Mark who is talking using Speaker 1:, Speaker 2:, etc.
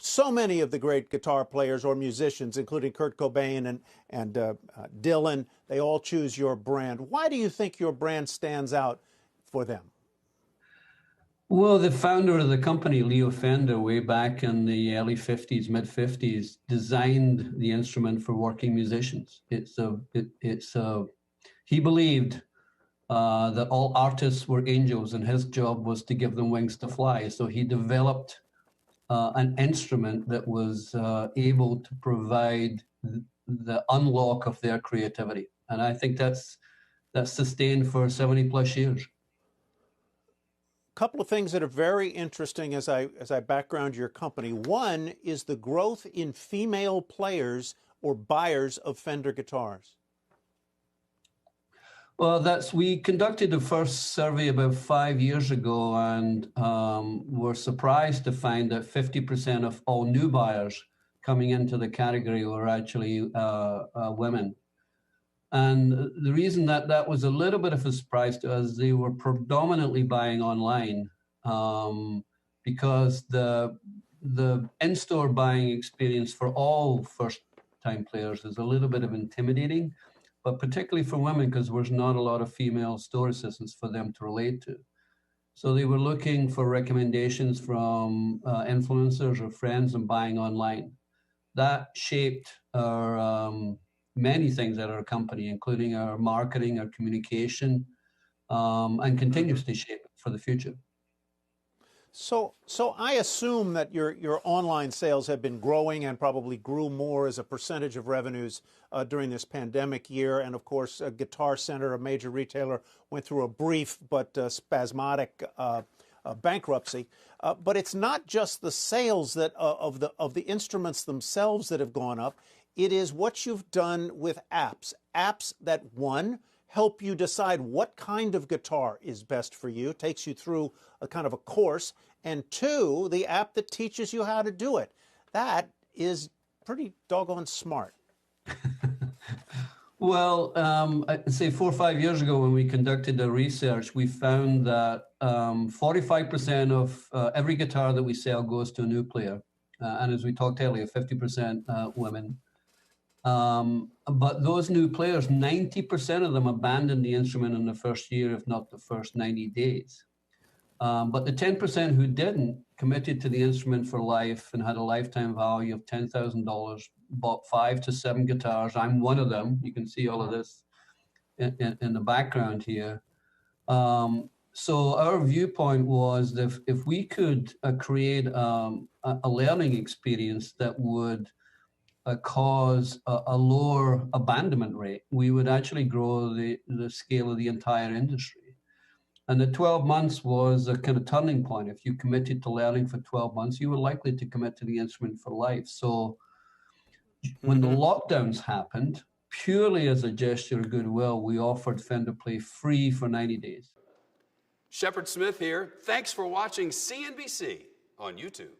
Speaker 1: so many of the great guitar players or musicians, including Kurt Cobain and Dylan, they all choose your brand. Why do you think your brand stands out for them?
Speaker 2: Well, the founder of the company, Leo Fender, way back in the early 50s, mid 50s, designed the instrument for working musicians. He believed that all artists were angels and his job was to give them wings to fly. So he developed an instrument that was able to provide the unlock of their creativity. And I think that's sustained for 70 plus years.
Speaker 1: Couple of things that are very interesting as I background your company. One is the growth in female players or buyers of Fender guitars.
Speaker 2: Well, we conducted the first survey about 5 years ago, and were surprised to find that 50% of all new buyers coming into the category were actually women. And the reason that was a little bit of a surprise to us, they were predominantly buying online because the in-store buying experience for all first-time players is a little bit of intimidating, but particularly for women because there's not a lot of female store assistants for them to relate to. So they were looking for recommendations from influencers or friends and buying online. That shaped our many things at our company, including our marketing, our communication, and continues to shape it for the future.
Speaker 1: So I assume that your online sales have been growing and probably grew more as a percentage of revenues during this pandemic year. And of course, Guitar Center, a major retailer, went through a brief but spasmodic bankruptcy. But it's not just the sales that of the instruments themselves that have gone up. It is what you've done with apps that, one, help you decide what kind of guitar is best for you, takes you through a kind of a course, and two, the app that teaches you how to do it. That is pretty doggone smart.
Speaker 2: Well, I'd say 4 or 5 years ago when we conducted the research, we found that 45% of every guitar that we sell goes to a new player. And as we talked earlier, 50% women. But those new players, 90% of them abandoned the instrument in the first year, if not the first 90 days. But the 10% who didn't committed to the instrument for life and had a lifetime value of $10,000, bought 5 to 7 guitars. I'm one of them. You can see all of this in the background here. So our viewpoint was that if we could create a learning experience that would cause a lower abandonment rate, we would actually grow the scale of the entire industry. And the 12 months was a kind of turning point. If you committed to learning for 12 months, you were likely to commit to the instrument for life. So when the lockdowns happened, purely as a gesture of goodwill, we offered Fender Play free for 90 days.
Speaker 3: Shepard Smith here. Thanks for watching CNBC on YouTube.